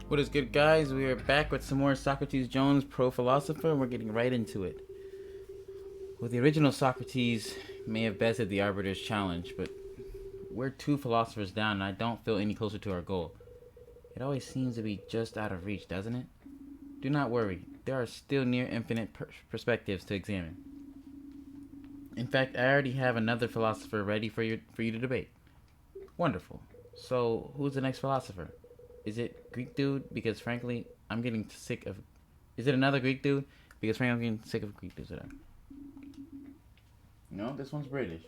What is good, guys? We are back with some more Socrates Jones Pro Philosopher, and we're getting right into it. Well, the original Socrates may have bested the Arbiter's challenge, but we're two philosophers down, and I don't feel any closer to our goal. It always seems to be just out of reach, doesn't it? Do not worry, there are still near infinite perspectives to examine. In fact, I already have another philosopher ready for you to debate. Wonderful. So, who's the next philosopher? Is it Greek dude? Because frankly, I'm getting sick of... Is it another Greek dude? Because frankly, I'm getting sick of Greek dudes. No, this one's British.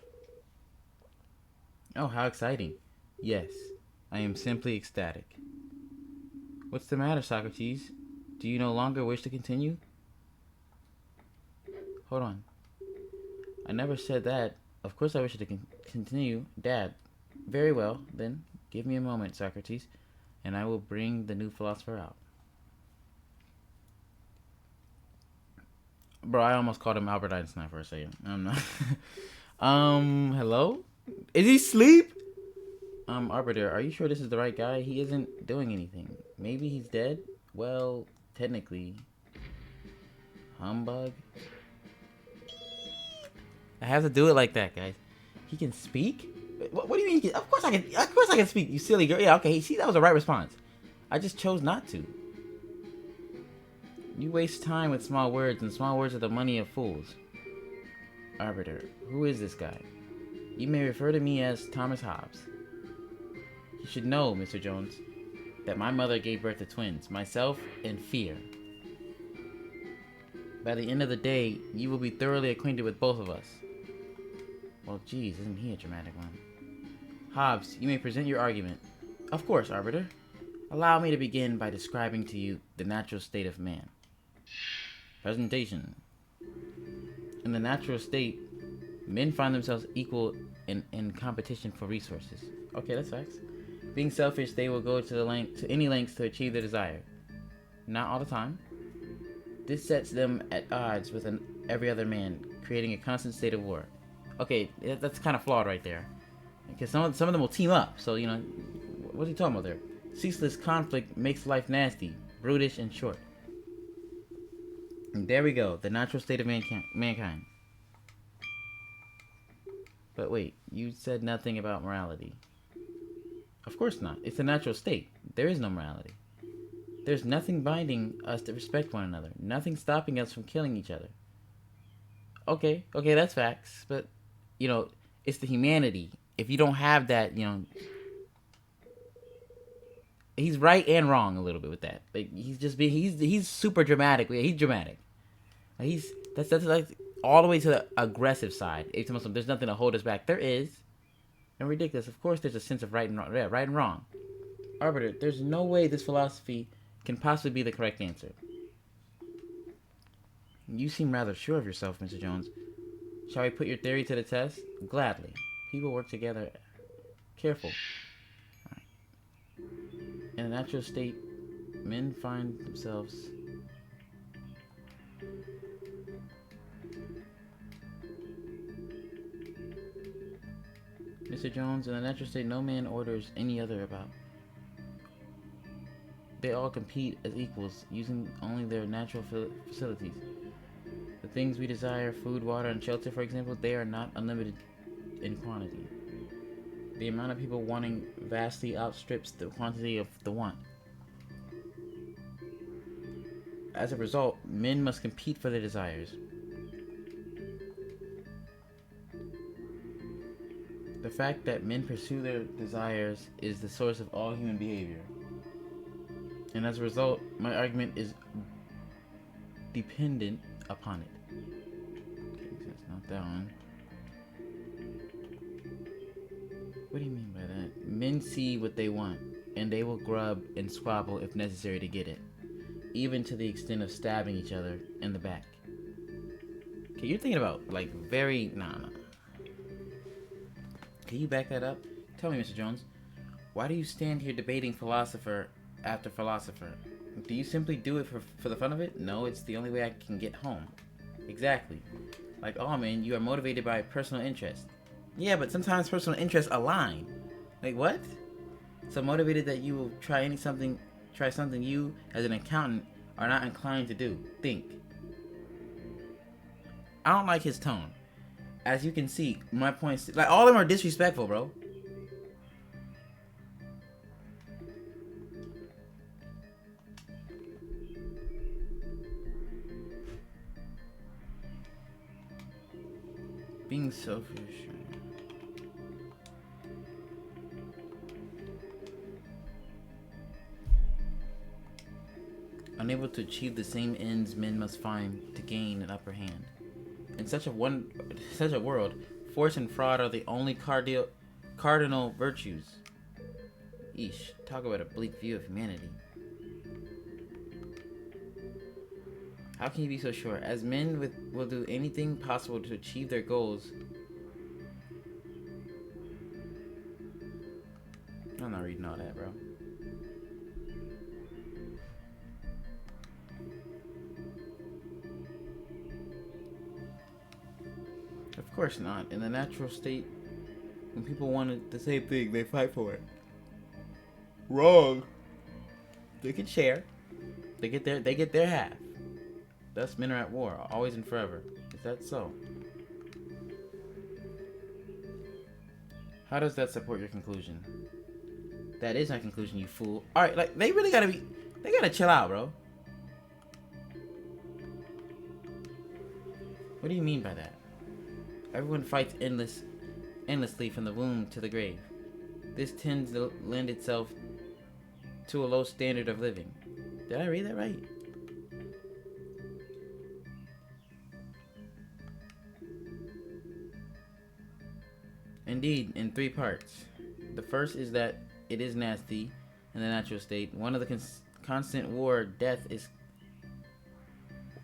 Oh, how exciting. Yes, I am simply ecstatic. What's the matter, Socrates? Do you no longer wish to continue? Hold on. I never said that. Of course I wish to continue. Dad. Very well, then. Give me a moment, Socrates, and I will bring the new philosopher out. Bro, I almost called him Albert Einstein for a second. I'm not. Hello? Is he asleep? Arbiter, are you sure this is the right guy? He isn't doing anything. Maybe he's dead? Well, technically. Humbug? I have to do it like that, guys. He can speak? What do you mean? Of course I can. Of course I can speak. You silly girl. Yeah, okay. See, that was the right response. I just chose not to. You waste time with small words, and small words are the money of fools. Arbiter, who is this guy? You may refer to me as Thomas Hobbes. You should know, Mr. Jones, that my mother gave birth to twins, myself and Fear. By the end of the day, you will be thoroughly acquainted with both of us. Well, geez, isn't he a dramatic one? Hobbes, you may present your argument. Of course, Arbiter. Allow me to begin by describing to you the natural state of man. Presentation. In the natural state, men find themselves equal in competition for resources. Okay, that's facts. Being selfish, they will go to any lengths to achieve their desire. Not all the time. This sets them at odds with every other man, creating a constant state of war. Okay, that's kind of flawed right there. Because some of them will team up. So, you know, what's he talking about there? Ceaseless conflict makes life nasty, brutish, and short. And there we go, the natural state of mankind. But wait, you said nothing about morality. Of course not. It's a natural state. There is no morality. There's nothing binding us to respect one another. Nothing stopping us from killing each other. Okay, that's facts. But, you know, it's the humanity. If you don't have that, you know, he's right and wrong a little bit with that. Like he's super dramatic. He's dramatic. Like that's like all the way to the aggressive side. It's Muslim. There's nothing to hold us back. There is, and ridiculous. Of course, there's a sense of right and wrong. Yeah, right and wrong. Arbiter, there's no way this philosophy can possibly be the correct answer. You seem rather sure of yourself, Mr. Jones. Shall we put your theory to the test? Gladly. People work together. Careful. Right. In a natural state, men find themselves... Mr. Jones, in a natural state, no man orders any other about. They all compete as equals, using only their natural facilities. The things we desire, food, water, and shelter, for example, they are not unlimited in quantity. The amount of people wanting vastly outstrips the quantity of the want. As a result, men must compete for their desires. The fact that men pursue their desires is the source of all human behavior. And as a result, my argument is dependent upon it. Okay, that's not that one. What do you mean by that? Men see what they want, and they will grub and squabble if necessary to get it, even to the extent of stabbing each other in the back. Okay, you're thinking about, like, very... Nah. Can you back that up? Tell me, Mr. Jones, why do you stand here debating philosopher after philosopher? Do you simply do it for the fun of it? No, it's the only way I can get home. Exactly. Like all men, you are motivated by personal interest. Yeah, but sometimes personal interests align. Like what? So motivated that you will try Try something you, as an accountant, are not inclined to do. Think. I don't like his tone. As you can see, my points, like, all of them are disrespectful, bro. Being selfish. Unable to achieve the same ends men must find to gain an upper hand. In such a world, force and fraud are the only cardinal virtues. Eesh, talk about a bleak view of humanity. How can you be so sure? As men will do anything possible to achieve their goals. I'm not reading all that, bro. Of course not. In the natural state, when people want the same thing, they fight for it. Wrong. They can share. They get their half. Thus men are at war, always and forever. Is that so? How does that support your conclusion? That is my conclusion, you fool. Alright, like, they gotta chill out, bro. What do you mean by that? Everyone fights endlessly from the womb to the grave. This tends to lend itself to a low standard of living. Did I read that right? Indeed, in 3 parts. The first is that it is nasty in the natural state. One of the constant war, death is...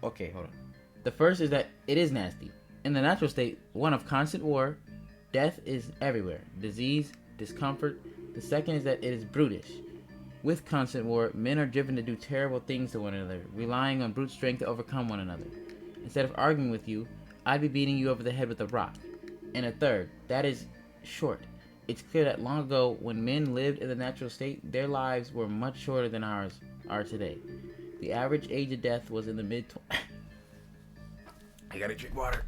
Okay, hold on. The first is that it is nasty. In the natural state, one of constant war, death is everywhere. Disease, discomfort. The second is that it is brutish. With constant war, men are driven to do terrible things to one another, relying on brute strength to overcome one another. Instead of arguing with you, I'd be beating you over the head with a rock. And a third, that is short. It's clear that long ago, when men lived in the natural state, their lives were much shorter than ours are today. The average age of death was in the mid-20s. I gotta drink water.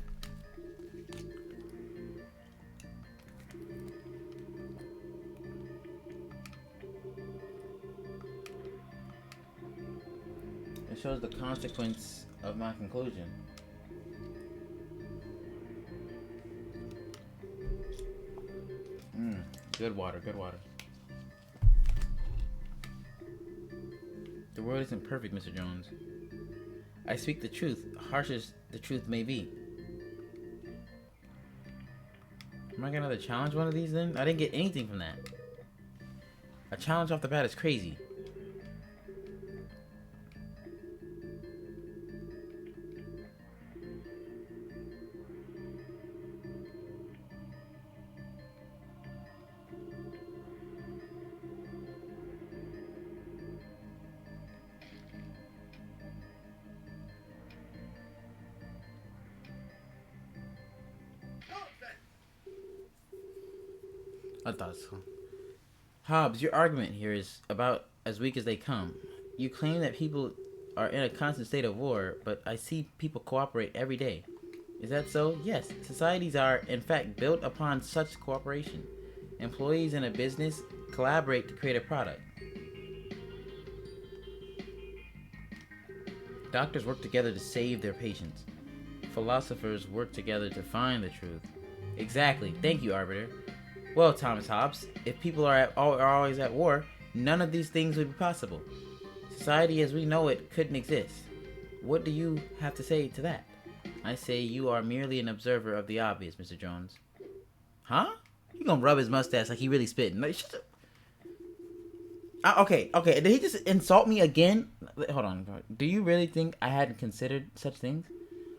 It shows the consequence of my conclusion. Good water, good water. The world isn't perfect, Mr. Jones. I speak the truth, harsh as the truth may be. Am I gonna challenge one of these then? I didn't get anything from that. A challenge off the bat is crazy. I thought so. Hobbes, your argument here is about as weak as they come. You claim that people are in a constant state of war, but I see people cooperate every day. Is that so? Yes. Societies are, in fact, built upon such cooperation. Employees in a business collaborate to create a product. Doctors work together to save their patients. Philosophers work together to find the truth. Exactly. Thank you, Arbiter. Well, Thomas Hobbes, if people are always at war, none of these things would be possible. Society as we know it couldn't exist. What do you have to say to that? I say you are merely an observer of the obvious, Mr. Jones. Huh? You gonna rub his mustache like he really spitting. Like, shut up. Okay. Did he just insult me again? Hold on. Do you really think I hadn't considered such things?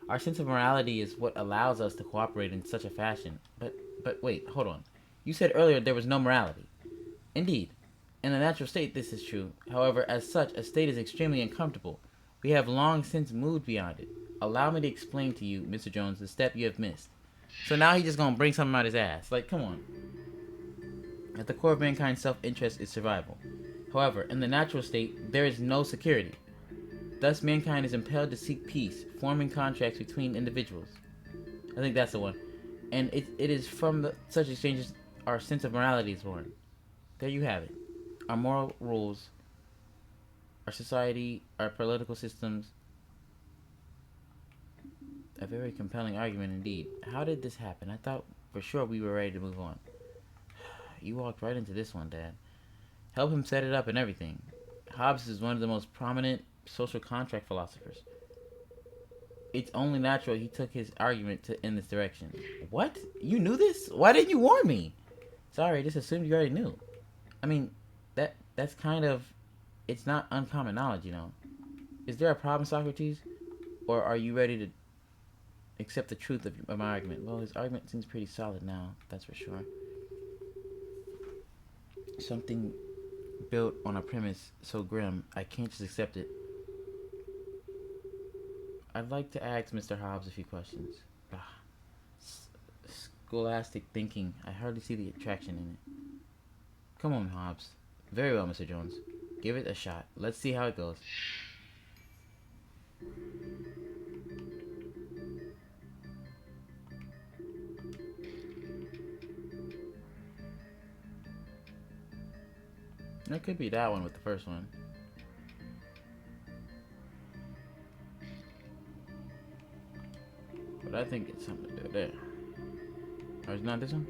Our sense of morality is what allows us to cooperate in such a fashion. But wait, hold on. You said earlier there was no morality. Indeed. In the natural state, this is true. However, as such, a state is extremely uncomfortable. We have long since moved beyond it. Allow me to explain to you, Mr. Jones, the step you have missed. So now he's just gonna bring something out his ass. Like, come on. At the core of mankind's self-interest is survival. However, in the natural state, there is no security. Thus, mankind is impelled to seek peace, forming contracts between individuals. I think that's the one. And it is from such exchanges our sense of morality is born. There you have it. Our moral rules, our society, our political systems. A very compelling argument indeed. How did this happen? I thought for sure we were ready to move on. You walked right into this one, Dad. Help him set it up and everything. Hobbes is one of the most prominent social contract philosophers. It's only natural he took his argument in this direction. What? You knew this? Why didn't you warn me? Sorry, I just assumed you already knew. I mean, that's kind of... It's not uncommon knowledge, you know. Is there a problem, Socrates? Or are you ready to accept the truth of my argument? Well, his argument seems pretty solid now, that's for sure. Something built on a premise so grim, I can't just accept it. I'd like to ask Mr. Hobbes a few questions. Scholastic thinking, I hardly see the attraction in it. Come on, Hobbes. Very well, Mr. Jones. Give it a shot. Let's see how it goes. That could be that one with the first one. But I think it's something to do there. Or is it not this one?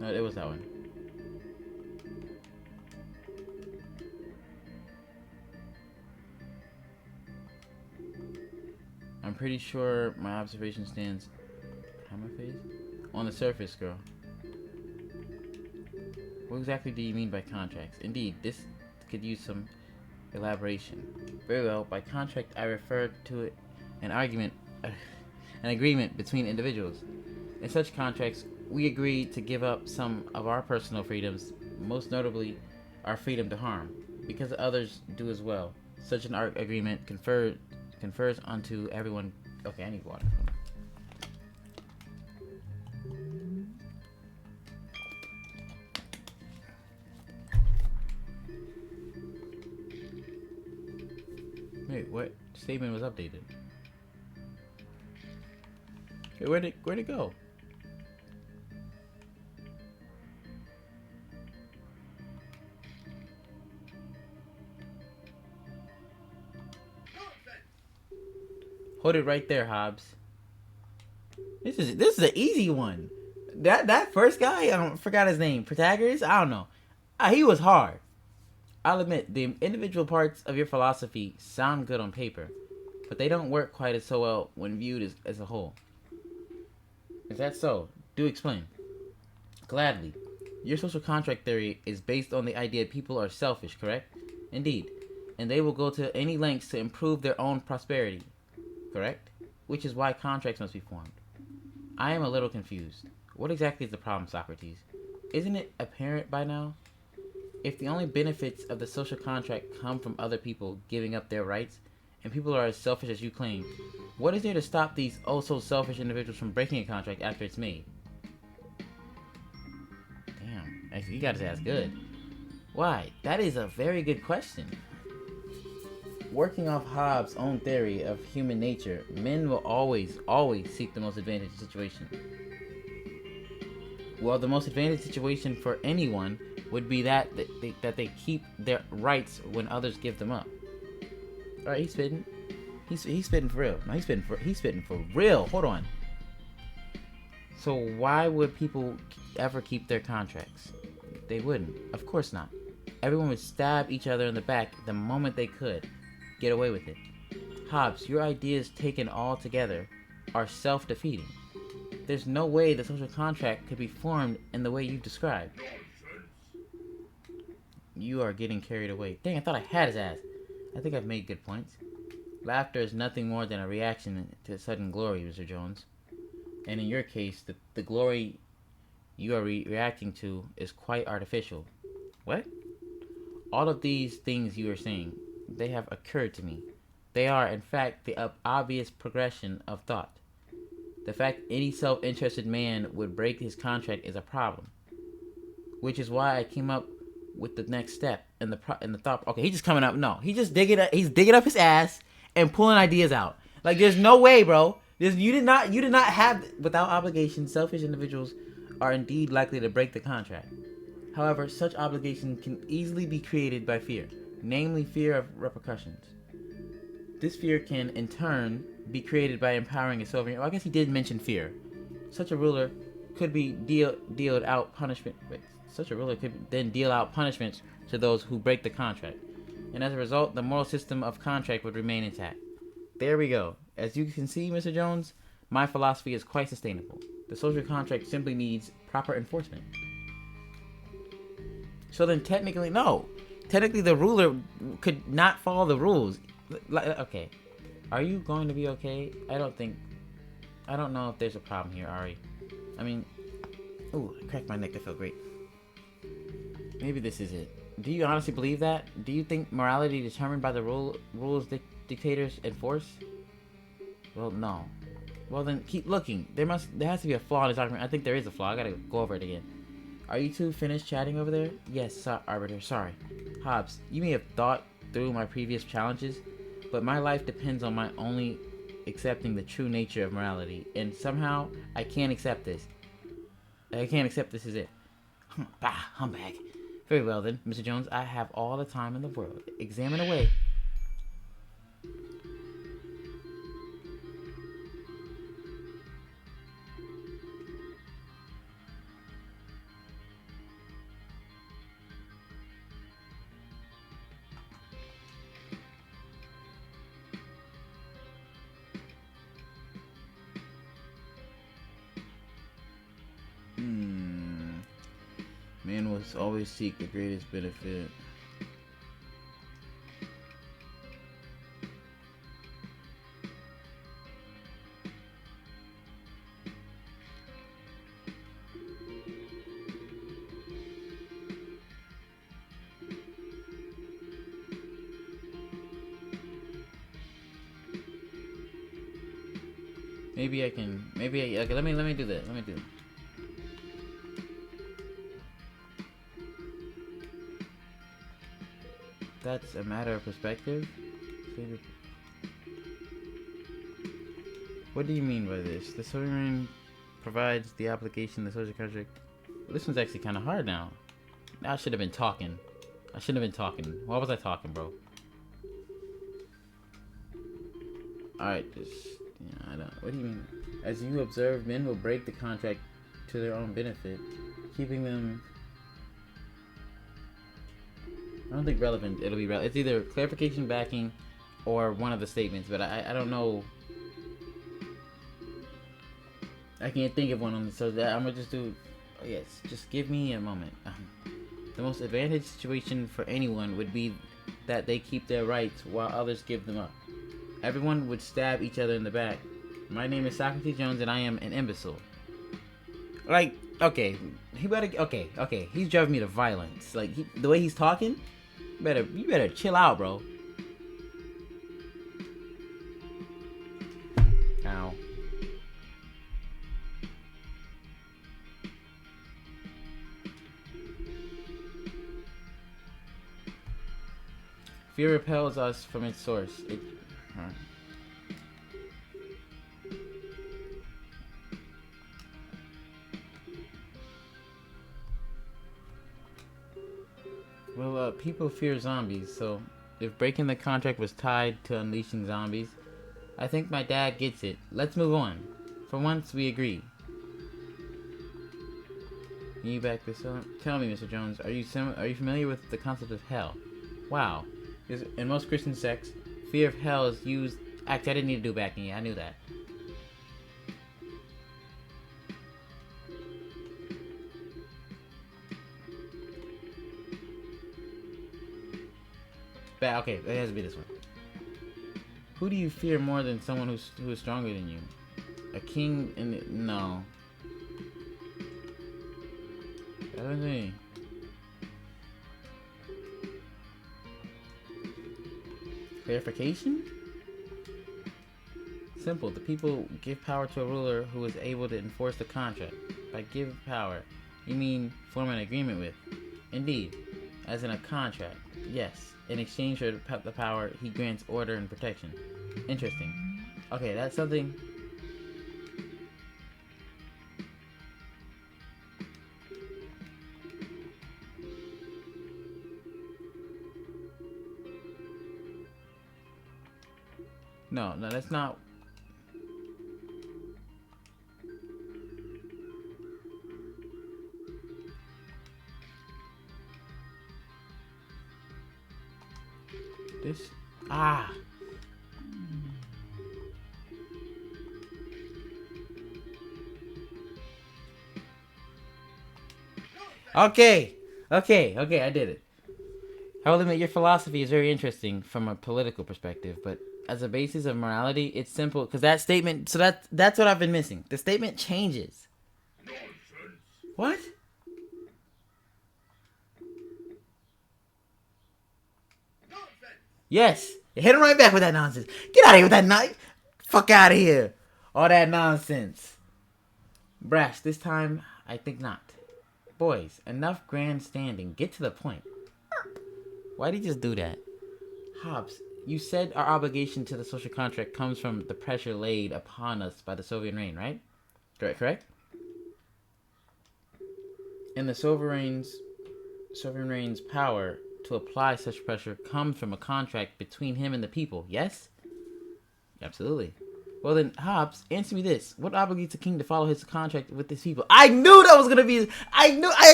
No, it was that one. I'm pretty sure my observation stands... How my face? On the surface, girl. What exactly do you mean by contracts? Indeed, this could use some elaboration. Very well, by contract I refer to an agreement between individuals. In such contracts, we agree to give up some of our personal freedoms, most notably our freedom to harm, because others do as well. Such an agreement confers onto everyone... Okay, I need water. Wait, what statement was updated? Hey, where'd it go? Hold it right there, Hobbes. This is an easy one. That first guy, I forgot his name. Protagoras? I don't know. He was hard. I'll admit, the individual parts of your philosophy sound good on paper, but they don't work quite as so well when viewed as a whole. Is that so? Do explain. Gladly. Your social contract theory is based on the idea people are selfish, correct? Indeed. And they will go to any lengths to improve their own prosperity, correct? Which is why contracts must be formed. I am a little confused. What exactly is the problem, Socrates? Isn't it apparent by now? If the only benefits of the social contract come from other people giving up their rights, and people are as selfish as you claim, what is there to stop these oh-so-selfish individuals from breaking a contract after it's made? Damn, you gotta say that's good. Why? That is a very good question. Working off Hobbes' own theory of human nature, men will always seek the most advantageous situation. Well, the most advantageous situation for anyone would be that they keep their rights when others give them up. All right, he's spitting. He's spitting for real. No, he's spitting for real. Hold on. So why would people ever keep their contracts? They wouldn't. Of course not. Everyone would stab each other in the back the moment they could get away with it. Hobbes, your ideas taken all together are self-defeating. There's no way the social contract could be formed in the way you've described. You are getting carried away. Dang, I thought I had his ass. I think I've made good points. Laughter is nothing more than a reaction to sudden glory, Mr. Jones. And in your case, the glory you are reacting to is quite artificial. What? All of these things you are saying, they have occurred to me. They are, in fact, the obvious progression of thought. The fact any self-interested man would break his contract is a problem. Which is why I came up with the next step and the thought. Okay, he's just coming up. No, he's just digging. He's digging up his ass and pulling ideas out. Like, there's no way, bro. You did not have. Without obligation, selfish individuals are indeed likely to break the contract. However, such obligation can easily be created by fear, namely fear of repercussions. This fear can, in turn, be created by empowering a sovereign. Well, I guess he did mention fear. Such a ruler could be dealt out punishment. Such a ruler could then deal out punishments to those who break the contract, and as a result, the moral system of contract would remain intact. There we go. As you can see, Mr. Jones, my philosophy is quite sustainable. The social contract simply needs proper enforcement. So then technically, no. Technically, the ruler could not follow the rules. Okay. Are you going to be okay? I don't know if there's a problem here, Ari. I mean, ooh, I cracked my neck. I feel great. Maybe this is it. Do you honestly believe that? Do you think morality determined by the rules dictators enforce? Well, no. Well, then keep looking. There has to be a flaw in this argument. I think there is a flaw. I gotta go over it again. Are you two finished chatting over there? Yes, Arbiter. Sorry. Hobbs, you may have thought through my previous challenges, but my life depends on my only accepting the true nature of morality, and somehow I can't accept this. I can't accept this is it. Bah, humbug. Very well then, Mr. Jones, I have all the time in the world. Examine away. Man must always seek the greatest benefit. Maybe I can. Okay, let me do that. Let me do it. That's a matter of perspective. What do you mean by this? The sovereign provides the application of the social contract. Well, this one's actually kind of hard now. I should have been talking. Why was I talking, bro? Alright, I don't. What do you mean? As you observe, men will break the contract to their own benefit, keeping them. I don't think relevant. It'll be relevant. It's either clarification backing or one of the statements, but I don't know. I can't think of one on this, so that I'm gonna just do. Oh yes, just give me a moment. The most advantaged situation for anyone would be that they keep their rights while others give them up. Everyone would stab each other in the back. My name is Socrates Jones, and I am an imbecile. Like, okay, okay. He's driving me to violence. Like the way he's talking. You better chill out, bro. Ow. Fear repels us from its source. Well, people fear zombies, so if breaking the contract was tied to unleashing zombies, I think my dad gets it. Let's move on. For once, we agree. Can you back this up? Tell me, Mr. Jones, are you familiar with the concept of hell? Wow. In most Christian sects, fear of hell is used. Actually, I didn't need to do backing. I knew that. Okay, it has to be this one. Who do you fear more than someone who is stronger than you? A king in the... No. I don't think. Clarification? Simple. The people give power to a ruler who is able to enforce the contract. By give power, you mean form an agreement with. Indeed. As in a contract. Yes. In exchange for the power, he grants order and protection. Interesting. Okay, that's something... No, that's not... This... Ah! Okay, I did it. I will admit your philosophy is very interesting from a political perspective, but as a basis of morality, it's simple. Because that statement, so that's what I've been missing. The statement changes. Nonsense. What? Nonsense. Yes. Hit him right back with that nonsense. Get out of here with that knife. Fuck out of here. All that nonsense. Brash, this time, I think not. Boys, enough grandstanding. Get to the point. Why'd he just do that? Hobbes, you said our obligation to the social contract comes from the pressure laid upon us by the Sovereign Reign, right? Correct? And the Sovereign Reign's power to apply such pressure comes from a contract between him and the people, yes? Absolutely. Well then, Hobbes, answer me this. What obligates a king to follow his contract with his people? I knew that was going to be... I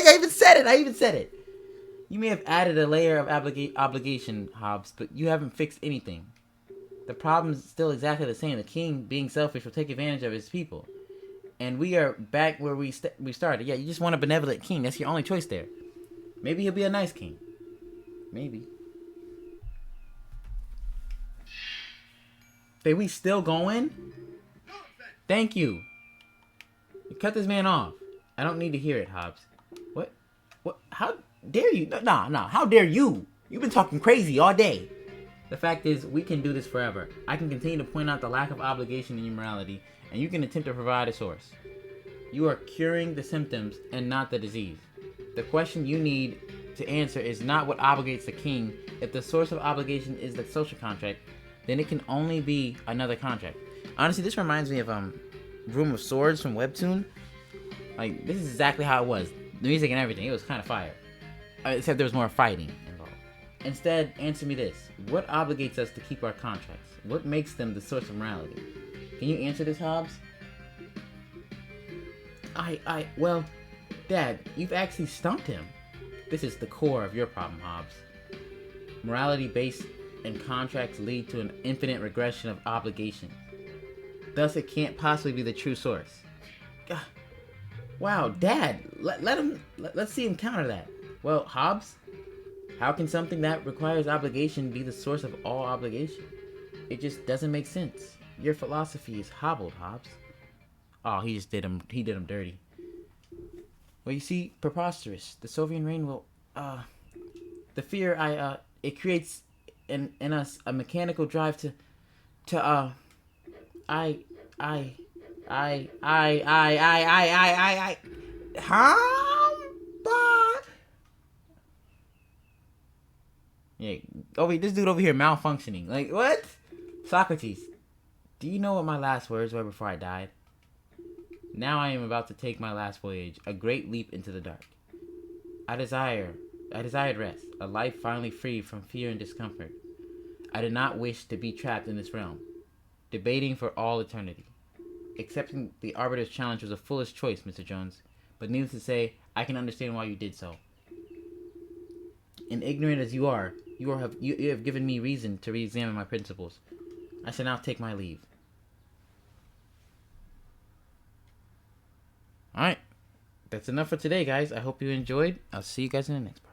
even said it. You may have added a layer of obligation, Hobbes, but you haven't fixed anything. The problem is still exactly the same. The king, being selfish, will take advantage of his people. And we are back where we started. Yeah, you just want a benevolent king. That's your only choice there. Maybe he'll be a nice king. Maybe. Are we still going? Thank you. You cut this man off. I don't need to hear it, Hobbes. What? How dare you? Nah. How dare you? You've been talking crazy all day. The fact is, we can do this forever. I can continue to point out the lack of obligation in your morality, and you can attempt to provide a source. You are curing the symptoms and not the disease. The question you need to answer is not what obligates the king. If the source of obligation is the social contract, then it can only be another contract. Honestly, this reminds me of Room of Swords from Webtoon. Like, this is exactly how it was. The music and everything. It was kind of fire. Except there was more fighting involved. Instead, answer me this. What obligates us to keep our contracts? What makes them the source of morality? Can you answer this, Hobbes? Well, Dad, you've actually stumped him. This is the core of your problem, Hobbes. Morality-based and contracts lead to an infinite regression of obligation. Thus, it can't possibly be the true source. God. Wow, Dad, let's see him counter that. Well, Hobbes, how can something that requires obligation be the source of all obligation? It just doesn't make sense. Your philosophy is hobbled, Hobbes. Oh, he did him dirty. Well, you see, preposterous. The Sovereign Reign will, the fear it creates in us a mechanical drive to yeah, this dude over here malfunctioning. Like, what? Socrates, do you know what my last words were before I died? Now I am about to take my last voyage, a great leap into the dark. I desired rest, a life finally free from fear and discomfort. I did not wish to be trapped in this realm, debating for all eternity. Accepting the Arbiter's challenge was a foolish choice, Mr. Jones, but needless to say, I can understand why you did so. And ignorant as you have given me reason to re-examine my principles. I shall now take my leave. Alright, that's enough for today, guys. I hope you enjoyed. I'll see you guys in the next part.